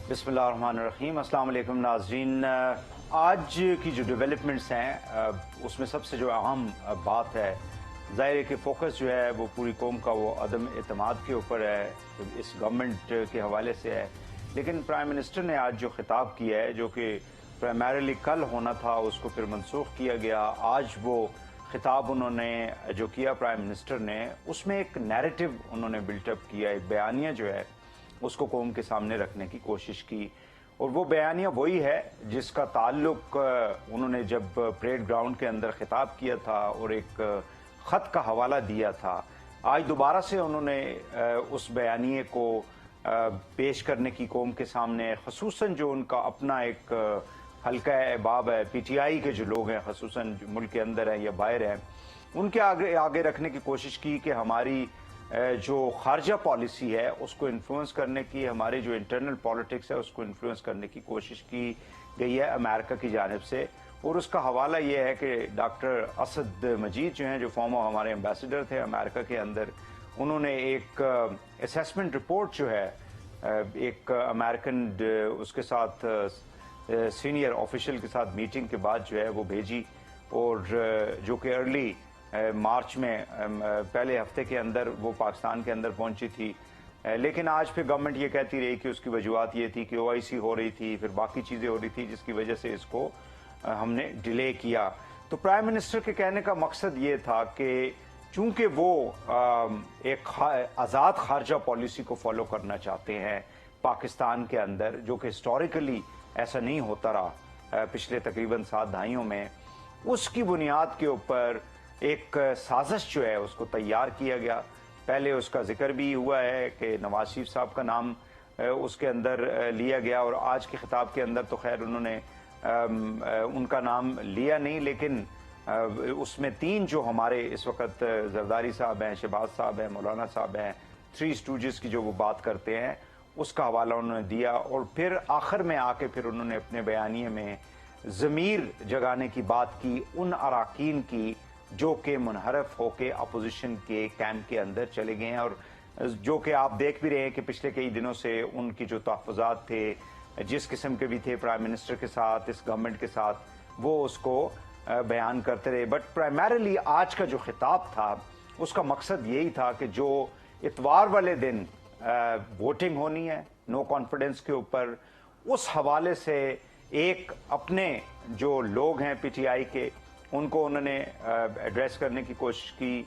बिस्मिल्लाहिर्रहमानिर्रहीम। अस्सलाम वालेकुम नाज़रीन। आज की जो डेवलपमेंट्स हैं उसमें सबसे जो अहम बात है, ज़ाहिर है कि फोकस जो है वो पूरी कौम का वो अदम एतमाद के ऊपर है, इस गवर्नमेंट के हवाले से है। लेकिन प्राइम मिनिस्टर ने आज जो खिताब किया है, जो कि प्राइमरीली कल होना था, उसको फिर मनसूख किया गया। आज वो खिताब उन्होंने जो किया प्राइम मिनिस्टर ने, उसमें एक नैरेटिव उन्होंने बिल्टअप किया, एक बयानिया जो है उसको कौम के सामने रखने की कोशिश की। और वो बयानिया वही है जिसका ताल्लुक उन्होंने जब परेड ग्राउंड के अंदर खिताब किया था और एक ख़त का हवाला दिया था। आज दोबारा से उन्होंने उस बयानिए को पेश करने की कौम के सामने, खसूसन जो उनका अपना एक हल्का अहबाब है, पीटीआई के जो लोग हैं, खसूसन मुल्क के अंदर हैं या बाहर हैं, उनके आगे रखने की कोशिश की कि हमारी जो खारजा पॉलिसी है उसको इन्फ्लुएंस करने की, हमारी जो इंटरनल पॉलिटिक्स है उसको इन्फ्लुएंस करने की कोशिश की गई है अमेरिका की जानिब से। और उसका हवाला ये है कि डॉक्टर असद मजीद जो हैं, जो फॉर्मर हमारे एम्बेसडर थे अमेरिका के अंदर, उन्होंने एक असेसमेंट रिपोर्ट जो है एक अमेरिकन उसके साथ सीनियर ऑफिशियल के साथ मीटिंग के बाद जो है वो भेजी, और जो कि अर्ली मार्च में पहले हफ्ते के अंदर वो पाकिस्तान के अंदर पहुंची थी। लेकिन आज फिर गवर्नमेंट ये कहती रही कि उसकी वजूहत ये थी कि ओआईसी हो रही थी, फिर बाकी चीज़ें हो रही थी, जिसकी वजह से इसको हमने डिले किया। तो प्राइम मिनिस्टर के कहने का मकसद ये था कि चूंकि वो एक आज़ाद खारजा पॉलिसी को फॉलो करना चाहते हैं पाकिस्तान के अंदर, जो कि हिस्टोरिकली ऐसा नहीं होता रहा पिछले तकरीबन 7 दहाइयों में, उसकी बुनियाद के ऊपर एक साजिश जो है उसको तैयार किया गया। पहले उसका जिक्र भी हुआ है कि नवाज शरीफ साहब का नाम उसके अंदर लिया गया, और आज के खिताब के अंदर तो खैर उन्होंने उनका नाम लिया नहीं, लेकिन उसमें 3 जो हमारे इस वक्त जरदारी साहब हैं, शहबाज साहब हैं, मौलाना साहब हैं, 3 स्टूजेस की जो वो बात करते हैं उसका हवाला उन्होंने दिया। और फिर आखिर में आके फिर उन्होंने अपने बयानिए में ज़मीर जगाने की बात की उन अराकीन की जो कि मुनहरफ होके अपोजिशन के कैंप के अंदर चले गए हैं, और जो कि आप देख भी रहे हैं कि पिछले कई दिनों से उनकी जो तहफ़्फ़ुज़ात थे, जिस किस्म के भी थे प्राइम मिनिस्टर के साथ, इस गवर्नमेंट के साथ, वो उसको बयान करते रहे। बट प्राइमरीली आज का जो खिताब था उसका मकसद यही था कि जो इतवार वाले दिन वोटिंग होनी है नो कॉन्फिडेंस के ऊपर, उस हवाले से एक अपने जो लोग हैं पीटीआई के, उनको उन्होंने एड्रेस करने की कोशिश की,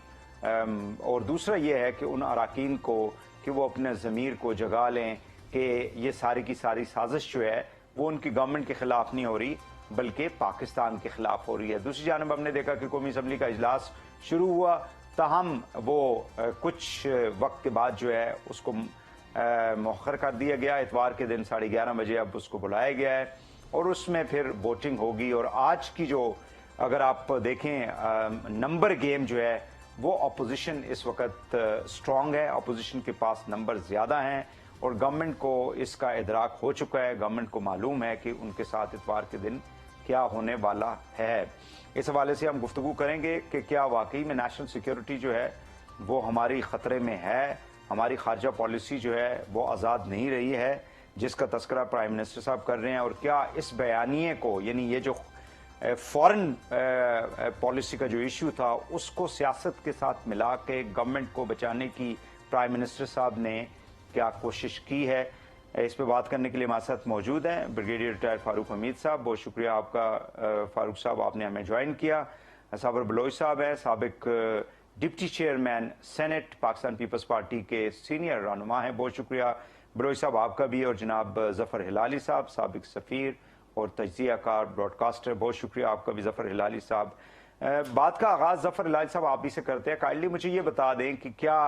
और दूसरा ये है कि उन अराकीन को कि वो अपने ज़मीर को जगा लें कि ये सारी की सारी साजिश जो है वो उनकी गवर्नमेंट के ख़िलाफ़ नहीं हो रही बल्कि पाकिस्तान के ख़िलाफ़ हो रही है। दूसरी जानब हमने देखा कि कौमी असम्बली का इजलास शुरू हुआ, ताहम वो कुछ वक्त के बाद जो है उसको मौखर कर दिया गया। इतवार के दिन 11:30 बजे अब उसको बुलाया गया है और उसमें फिर वोटिंग होगी। और आज की जो अगर आप देखें नंबर गेम जो है वो अपोजिशन इस वक्त स्ट्रांग है, अपोजिशन के पास नंबर ज़्यादा हैं और गवर्नमेंट को इसका इदराक हो चुका है, गवर्नमेंट को मालूम है कि उनके साथ इतवार के दिन क्या होने वाला है। इस हवाले से हम गुफ्तगू करेंगे कि क्या वाकई में नेशनल सिक्योरिटी जो है वो हमारी ख़तरे में है, हमारी खारजा पॉलिसी जो है वो आज़ाद नहीं रही है जिसका तस्करा प्राइम मिनिस्टर साहब कर रहे हैं, और क्या इस बयानिए को, यानी ये जो फॉरेन पॉलिसी का जो इशू था उसको सियासत के साथ मिला के गवर्नमेंट को बचाने की प्राइम मिनिस्टर साहब ने क्या कोशिश की है, इस पे बात करने के लिए हमारे साथ मौजूद हैं ब्रिगेडियर रिटायर्ड फारूक हमीद साहब। बहुत शुक्रिया आपका फारूक साहब, आपने हमें ज्वाइन किया। साबर बलोच साहब हैं, साबिक deputy chairman senate Pakistan Peoples Party के सीनियर रहनुमा हैं, बहुत शुक्रिया बलोच साहब आपका भी। और जनाब ज़फ़र हिलाली साहब, साबिक सफ़ीर और तजिया कार ब्रॉडकास्टर, बहुत शुक्रिया आपका भी ज़फ़र हिलाली साहब। बात का आगाज़ ज़फ़र हिलाली साहब आप ही से करते हैं। काइंडली मुझे ये बता दें कि क्या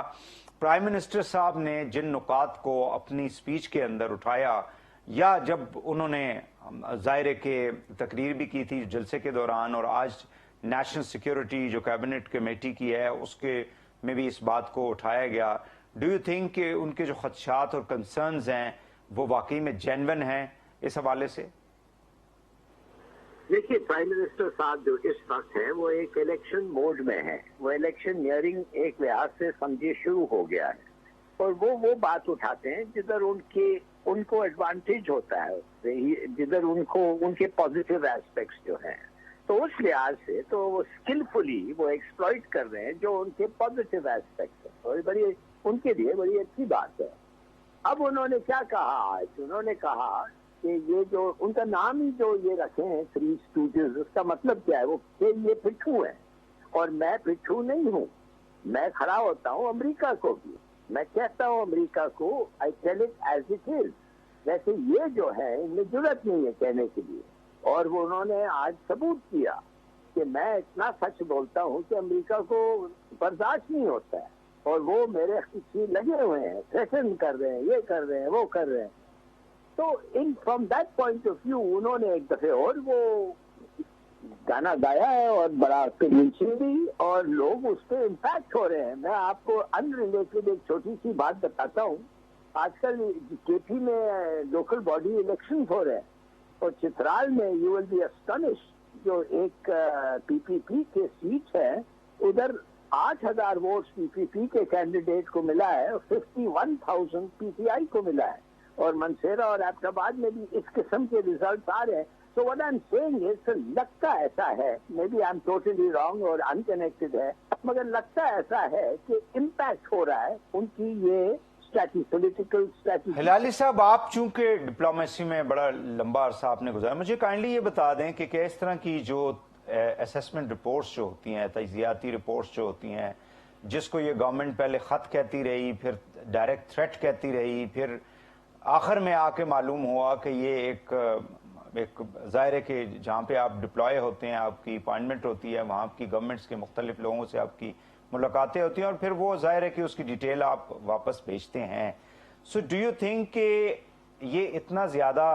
प्राइम मिनिस्टर साहब ने जिन नुकात को अपनी स्पीच के अंदर उठाया, या जब उन्होंने ज़ाहिर के तकरीर भी की थी जलसे के दौरान, और आज नेशनल सिक्योरिटी जो कैबिनेट कमेटी की है उसके में भी इस बात को उठाया गया, डू यू थिंक कि उनके जो खदशात और कंसर्न्स हैं वो वाकई में जेन्युइन हैं इस हवाले से? देखिए, प्राइम मिनिस्टर साहब जो इस वक्त है वो एक इलेक्शन मोड में है, वो इलेक्शन नियरिंग एक लिहाज से समझिए शुरू हो गया है, और वो बात उठाते हैं जिधर उनके ان کو ایڈوانٹیج ہوتا ہے جدھر ان کو ان کے پازیٹیو ایسپیکٹس جو ہیں، تو اس لحاظ سے تو وہ اسکلفلی وہ ایکسپلائٹ کر رہے ہیں جو ان کے پازیٹیو ایسپیکٹس ہیں، اور بڑی ان کے لیے بڑی اچھی بات ہے۔ اب انہوں نے کیا کہا آج؟ انہوں نے کہا کہ یہ جو ان کا نام ہی جو یہ رکھے ہیں تھری اسٹوڈیوز، اس کا مطلب کیا ہے؟ وہ کہ یہ پٹھو ہے، اور میں پٹھو نہیں ہوں، میں کھڑا ہوتا ہوں امریکہ کو بھی، میں کہتا ہوں امریکہ کو I tell it as it is, ویسے یہ جو ہے ان میں جرات نہیں ہے کہنے کے لیے، اور وہ انہوں نے آج ثبوت کیا کہ میں اتنا سچ بولتا ہوں کہ امریکہ کو برداشت نہیں ہوتا ہے، اور وہ میرے پیچھے لگے ہوئے ہیں، تھریٹن کر رہے ہیں، یہ کر رہے ہیں، وہ کر رہے ہیں۔ تو from that point of view انہوں نے ایک دفعہ اور وہ گانا گایا ہے اور بڑا کنونسنگ بھی، اور لوگ اس پہ امپیکٹ ہو رہے ہیں۔ میں آپ کو ان ریلیٹڈ ایک چھوٹی سی بات بتاتا ہوں۔ آج کل کے پی میں لوکل باڈی الیکشن ہو رہے ہیں، اور چترال میں یو ول بی اسٹنش، جو ایک پی پی پی کے سیٹ ہے ادھر 8,000 ووٹس پی پی پی کے کینڈیڈیٹ کو ملا ہے، اور 51,000 پی ٹی آئی کو ملا ہے، اور منصیرہ اور ایبٹ آباد میں بھی اس قسم کے ریزلٹ آ رہے ہیں۔ So what I'm saying is لگتا ایسا ہے، maybe I am totally wrong اور انکنیکٹڈ ہے، مگر لگتا ایسا ہے کہ امپیکٹ ہو رہا ہے ان کی یہ پولیٹیکل اسٹریٹجی۔ ہلالی صاحب، آپ چونکہ ڈپلومیسی میں بڑا لمبا عرصہ آپ نے گزارا، مجھے کائنڈلی یہ بتا دیں کہ اس طرح کی جو اسیسمنٹ رپورٹس جو ہوتی ہیں، تجزیاتی رپورٹس جو ہوتی ہیں، جس کو یہ گورنمنٹ پہلے خط کہتی رہی، پھر ڈائریکٹ تھریٹ کہتی رہی، پھر آخر میں آ کے معلوم ہوا کہ یہ ایک ظاہر ہے کہ جہاں پہ آپ ڈپلوائے ہوتے ہیں، آپ کی اپائنٹمنٹ ہوتی ہے، وہاں کی گورنمنٹس کے مختلف لوگوں سے آپ کی ملاقاتیں ہوتی ہیں، اور پھر وہ ظاہر ہے کہ اس کی ڈیٹیل آپ واپس بھیجتے ہیں۔ سو ڈو یو تھنک کہ یہ اتنا زیادہ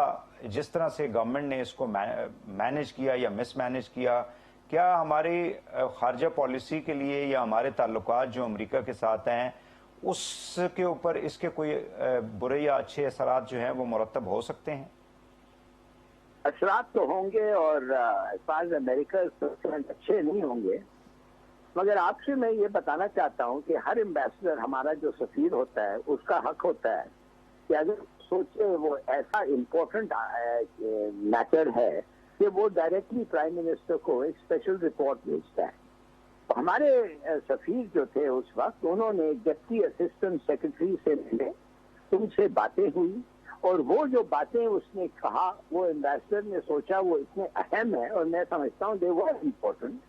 جس طرح سے گورنمنٹ نے اس کو مینج کیا یا مس مینج کیا، کیا ہماری خارجہ پالیسی کے لیے یا ہمارے تعلقات جو امریکہ کے ساتھ ہیں اس کے اوپر اس کے کوئی برے یا اچھے اثرات جو ہیں وہ مرتب ہو سکتے ہیں؟ اثرات تو ہوں گے، اور امریکہ اچھے نہیں ہوں گے، مگر آپ سے میں یہ بتانا چاہتا ہوں کہ ہر ایمبیسڈر، ہمارا جو سفیر ہوتا ہے، اس کا حق ہوتا ہے کہ اگر سوچے وہ ایسا امپورٹنٹ میٹر ہے کہ وہ ڈائریکٹلی پرائم منسٹر کو ایک اسپیشل رپورٹ بھیجتا ہے۔ ہمارے سفیر جو تھے اس وقت، انہوں نے ڈپٹی اسسٹنٹ سیکرٹری سے ملے، ان سے باتیں ہوئی، اور وہ جو باتیں اس نے کہا وہ ایمبیسڈر نے سوچا وہ اتنے اہم ہے، اور میں سمجھتا ہوں دے ور امپورٹنٹ،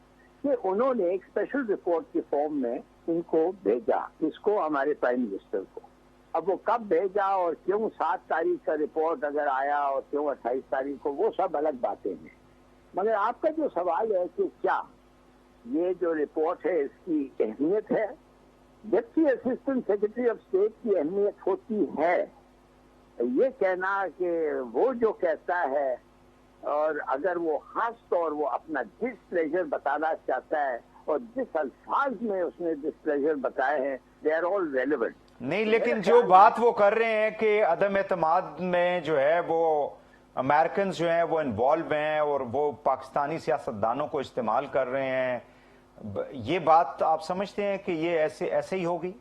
کہ انہوں نے ایک اسپیشل رپورٹ کے فارم میں ان کو بھیجا، اس کو ہمارے پرائم منسٹر کو۔ اب وہ کب بھیجا اور کیوں 7 تاریخ کا رپورٹ اگر آیا اور کیوں 28 تاریخ کو، وہ سب الگ باتیں ہیں۔ مگر آپ کا جو سوال ہے کہ کیا یہ جو رپورٹ ہے اس کی اہمیت ہے، deputy assistant secretary of state کی اہمیت ہوتی ہے۔ یہ کہنا کہ وہ جو کہتا ہے، اور اگر وہ خاص طور وہ اپنا ڈس پلیجر بتانا چاہتا ہے، اور جس الفاظ میں اس نے ڈس پلیجر بتائے ہیں، دے آر آل ریلیونٹ۔ نہیں، لیکن جو بات وہ کر رہے ہیں کہ عدم اعتماد میں جو ہے وہ امریکنز جو ہیں وہ انوالو ہیں، اور وہ پاکستانی سیاستدانوں کو استعمال کر رہے ہیں، یہ بات آپ سمجھتے ہیں کہ یہ ایسے ہی ہوگی؟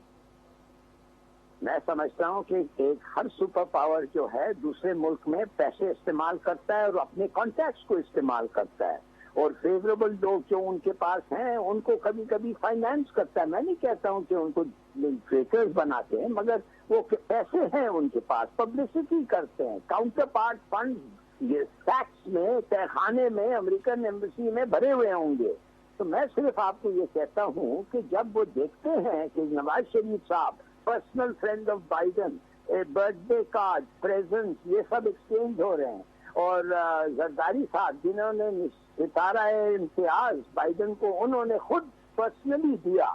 میں سمجھتا ہوں کہ ایک ہر سپر پاور جو ہے دوسرے ملک میں پیسے استعمال کرتا ہے اور اپنے کانٹیکٹس کو استعمال کرتا ہے، اور فیوریبل لوگ جو ان کے پاس ہیں ان کو کبھی کبھی فائنانس کرتا ہے۔ میں نہیں کہتا ہوں کہ ان کو ٹریکرز بناتے ہیں، مگر وہ پیسے ہیں ان کے پاس، پبلسٹی کرتے ہیں، کاؤنٹر پارٹ فنڈ یہ سیکس میں، تہ خانے میں، امریکن ایمبیسی میں بھرے ہوئے ہوں گے۔ تو میں صرف آپ کو یہ کہتا ہوں کہ جب وہ دیکھتے ہیں کہ نواز شریف صاحب personal friend of Biden, birth day card, present, یہ سب ایکسچینج ہو رہے ہیں، اور زرداری صاحب جنہوں نے ستارہ امتیاز بائیڈن کو انہوں نے خود پرسنلی دیا،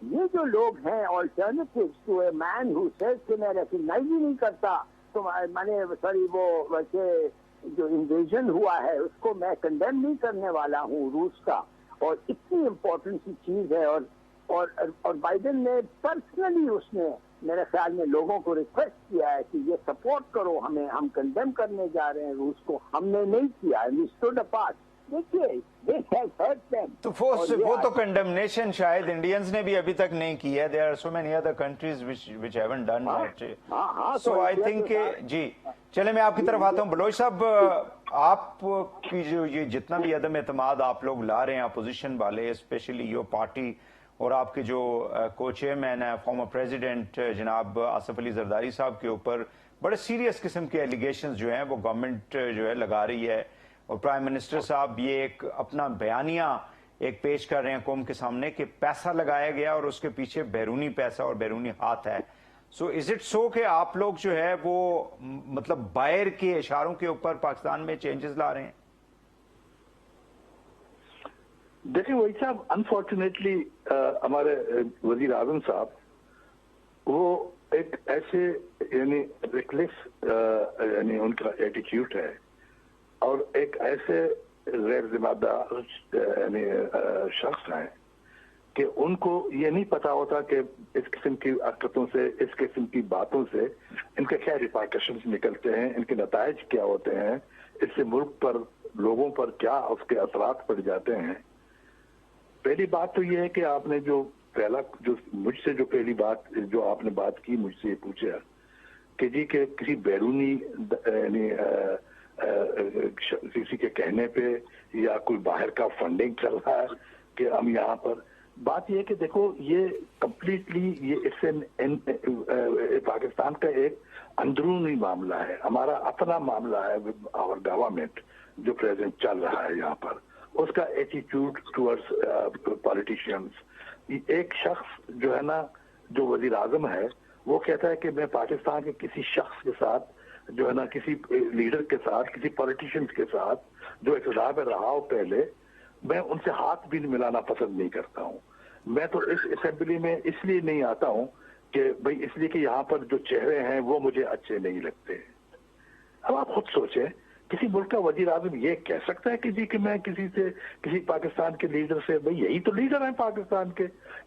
یہ جو لوگ ہیں alternatives to a man who says کہ میں ریکگنائز ہی نہیں کرتا، تو میں نے وہ ویسے جو انویژن ہوا ہے اس کو میں کنڈیم نہیں کرنے والا ہوں روس کا، اور اتنی امپورٹنٹ سی چیز ہے، اور بائیڈن نے پرسنلی اس نے میرے خیال میں لوگوں کو ریکویسٹ کیا ہے کہ یہ سپورٹ کرو ہمیں، ہم کنڈیم کرنے جا رہے ہیں روس کو، ہم نے نہیں کیا، وی اسٹوڈ اپارٹ۔ देखिए, this has hurt them. तो वो तो कंडेमनेशन शायद इंडियंस ने भी अभी तक नहीं की है. There are so many other countries which haven't done that. So I think जी चले मैं आपकी तरफ आता हूँ. बलोच साहब, आपकी जो ये जितना भी अदम एतमाद आप लोग ला रहे हैं अपोजिशन वाले, स्पेशली योर पार्टी, और आपके जो को चेयरमैन है फॉर्मर प्रेसिडेंट जनाब आसिफ अली जरदारी साहब के ऊपर बड़े सीरियस किस्म के एलिगेशंस जो हैं वो गवर्नमेंट जो है लगा रही है, और प्राइम मिनिस्टर साहब ये एक अपना बयानिया एक पेश कर रहे हैं कौम के सामने कि पैसा लगाया गया और उसके पीछे बैरूनी पैसा और बैरूनी हाथ है. सो इज इट सो कि आप लोग जो है वो मतलब बाहर के इशारों के ऊपर पाकिस्तान में चेंजेस ला रहे हैं? देखिए वही साहब, अनफॉर्चुनेटली हमारे वजीर आजम साहब वो एक ऐसे यानी रिकलेस यानी उनका एटीट्यूड है, और एक ऐसे गैर जिम्मेदार यानी शख्स हैं कि उनको ये नहीं पता होता कि इस किस्म की हरकतों से, इस किस्म की बातों से इनके क्या रिपार्कशंस निकलते हैं, इनके नताइज क्या होते हैं, इससे मुल्क पर, लोगों पर क्या उसके असरात पड़ जाते हैं. पहली बात तो ये है कि आपने जो मुझसे जो पहली बात जो आपने बात की, मुझसे ये पूछा कि जी के किसी बैरूनी यानी किसी के कहने पे या कोई बाहर का फंडिंग चल रहा है कि हम यहाँ पर, बात ये है कि देखो ये कंप्लीटली ये इससे पाकिस्तान का एक अंदरूनी मामला है, हमारा अपना मामला है विद आवर गवर्नमेंट जो प्रेजेंट चल रहा है यहाँ पर, उसका एटीट्यूड टुवर्ड्स पॉलिटिशियंस. एक शख्स जो है ना, जो वजीर आजम है, वो कहता है कि मैं पाकिस्तान के किसी शख्स के साथ जो है ना, किसी लीडर के साथ, किसी पॉलिटिशियंस के साथ जो इक़्तिदार में रहा हो पहले, मैं उनसे हाथ भी मिलाना पसंद नहीं करता हूँ. मैं तो इस असेंबली में इसलिए नहीं आता हूँ कि भाई इसलिए कि यहाँ पर जो चेहरे हैं वो मुझे अच्छे नहीं लगते. अब आप खुद सोचें, किसी मुल्क का वजीर आजम ये कह सकता है कि जी कि मैं किसी पाकिस्तान के लीडर से, भाई यही तो लीडर हैं पाकिस्तान के,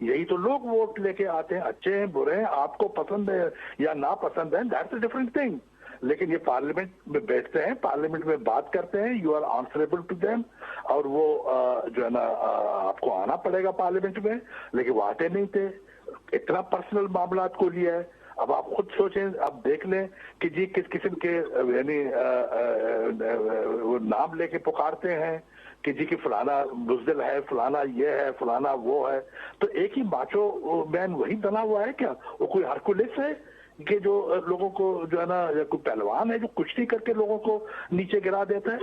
यही तो लोग वोट लेके आते हैं, अच्छे हैं बुरे हैं, आपको पसंद है या ना पसंद है, दैट्स अ डिफरेंट थिंग. लेकिन ये पार्लियामेंट में बैठते हैं, पार्लियामेंट में बात करते हैं, you are answerable to them, और वो जो है ना आपको आना पड़ेगा पार्लियामेंट में, लेकिन वो आते नहीं थे. इतना पर्सनल मामला को लिया है. अब आप खुद सोचें, आप देख लें कि जी किस किस्म के यानी वो नाम लेके पुकारते हैं कि जी कि फलाना बुज़दिल है, फलाना ये है, फलाना वो है. तो एक ही माचो मैन वही बना हुआ है क्या? वो कोई हरकुलिस है कि जो लोगों को जो है ना, या कोई पहलवान है जो कुश्ती करके लोगों को नीचे गिरा देता है?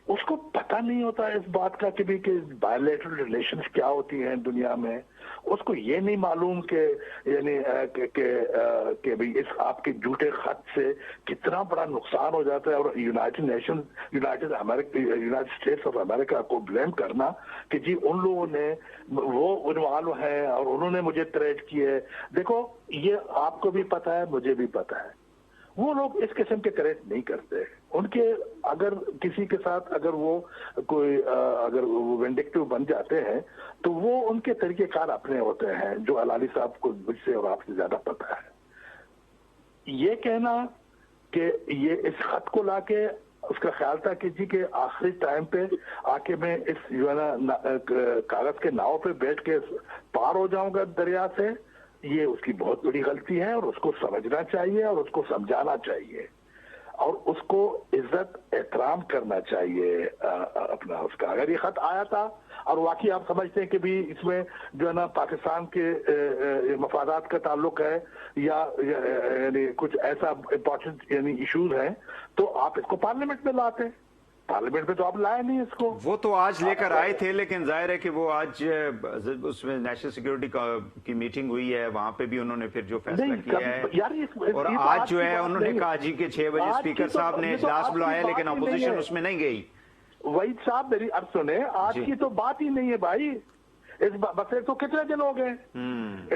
उसको पता नहीं होता इस बात का कि भी कि बायलैटरल रिलेशंस क्या होती हैं दुनिया में. उसको ये नहीं मालूम कि यानी कि भाई इस आपके झूठे खत से कितना बड़ा नुकसान हो जाता है, और यूनाइटेड स्टेट्स ऑफ अमेरिका को ब्लेम करना कि जी उन लोगों ने वो इन्वॉल्व है और उन्होंने मुझे थ्रेट की है. देखो ये आपको भी पता है, मुझे भी पता है, वो लोग इस किस्म के थ्रेट नहीं करते. उनके अगर किसी के साथ अगर वो कोई अगर वो विंडिक्टिव बन जाते हैं तो वो उनके तरीकेकार अपने होते हैं, जो अलाली साहब को मुझसे और आपसे ज्यादा पता है. ये कहना कि ये इस खत को लाके उसका ख्याल था कि जी के आखिरी टाइम पे आके मैं इस जो है ना कागज के नाव पे बैठ के पार हो जाऊंगा दरिया से, ये उसकी बहुत बड़ी गलती है, और उसको समझना चाहिए और उसको समझाना चाहिए, और उसको इज्जत एहतराम करना चाहिए अपना उसका. अगर ये खत आया था और वाकई आप समझते हैं कि भी इसमें जो है ना पाकिस्तान के मफादात का ताल्लुक है या यानी कुछ ऐसा इम्पोर्टेंट यानी इश्यूज हैं, तो आप इसको पार्लियामेंट में लाते हैं. पार्लियामेंट में तो आप लाए नहीं इसको. वो तो आज लेकर आए थे, लेकिन जाहिर है कि वो आज उसमें नेशनल सिक्योरिटी की मीटिंग हुई है, वहां पे भी उन्होंने फिर जो फैसला किया है, और आज जो है उन्होंने कहा जी के 6 बजे स्पीकर साहब ने इजलास बुलाया, लेकिन अपोजिशन उसमें नहीं गई. वही साहब मेरी अर्ज सुने, आज की तो बात ही नहीं है भाई. इस बस तो कितने दिन हो गए,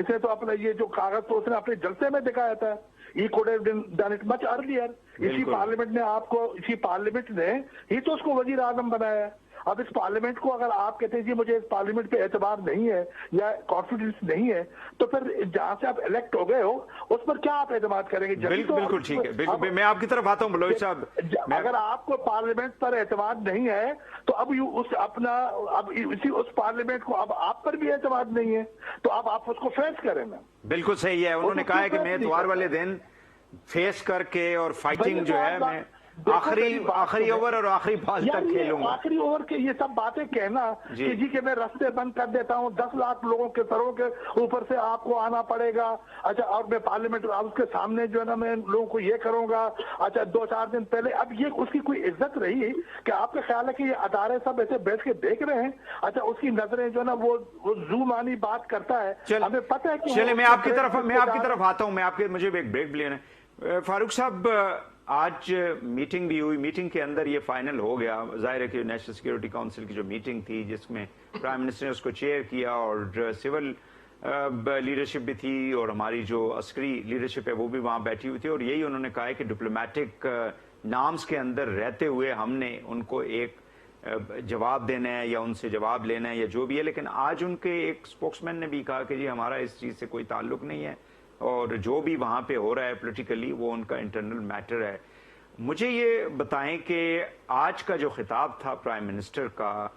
इसे तो अपना ये जो कागज तो उसने अपने जलसे में दिखाया था. He could have done it much earlier. इसी पार्लियामेंट ने ही तो उसको वजीर आजम बनाया. اب اس پارلیمنٹ کو اگر آپ کہتے ہیں جی مجھے اس پارلیمنٹ پہ اعتبار نہیں ہے یا کانفیڈنس نہیں ہے تو پھر جہاں سے آپ الیکٹ ہو گئے ہو اس پر کیا آپ اعتماد کریں گے؟ بالکل ٹھیک ہے، بالکل میں آپ کی طرف آتا ہوں بلوچ صاحب. اگر آپ کو پارلیمنٹ پر اعتماد نہیں ہے تو اب اس پارلیمنٹ کو اب آپ پر بھی اعتماد نہیں ہے تو اب آپ اس کو فیس کریں نا. بالکل صحیح ہے، انہوں نے کہا ہے کہ میں اتوار والے دن فیس کر کے اور فائٹنگ جو ہے میں آخری اوور اور آخری بال تک کھیلوں گا. آخری اوور کے یہ سب باتیں کہنا کہ جی کہ میں راستے بند کر دیتا ہوں 10 لاکھ لوگوں کے سروں کے اوپر سے آپ کو آنا پڑے گا، اچھا اور میں پارلیمنٹ اس کے سامنے جو ہے نا میں لوگوں کو یہ کروں گا، اچھا 2-4 دن پہلے، اب یہ اس کی کوئی عزت رہی کہ آپ کا خیال ہے کہ یہ ادارے سب ایسے بیٹھ کے دیکھ رہے ہیں؟ اچھا اس کی نظریں جو ہے نا وہ زومانی بات کرتا ہے، ہمیں پتہ ہے کہ چلے میں آپ کی طرف آتا ہوں، مجھے ایک بریک لینا ہے. فاروق صاحب آج میٹنگ بھی ہوئی، میٹنگ کے اندر یہ فائنل ہو گیا، ظاہر ہے کہ نیشنل سیکیورٹی کونسل کی جو میٹنگ تھی جس میں پرائم منسٹر نے اس کو چیئر کیا اور سول لیڈرشپ بھی تھی اور ہماری جو عسکری لیڈرشپ ہے وہ بھی وہاں بیٹھی ہوئی تھی، اور یہی انہوں نے کہا ہے کہ ڈپلومیٹک نامز کے اندر رہتے ہوئے ہم نے ان کو ایک جواب دینا ہے یا ان سے جواب لینا ہے یا جو بھی ہے. لیکن آج ان کے ایک اسپوکس مین نے بھی کہا کہ جی ہمارا اس چیز سے کوئی تعلق نہیں ہے اور جو بھی وہاں پہ ہو رہا ہے پولیٹیکلی وہ ان کا انٹرنل میٹر ہے. مجھے یہ بتائیں کہ آج کا جو خطاب تھا پرائم منسٹر کا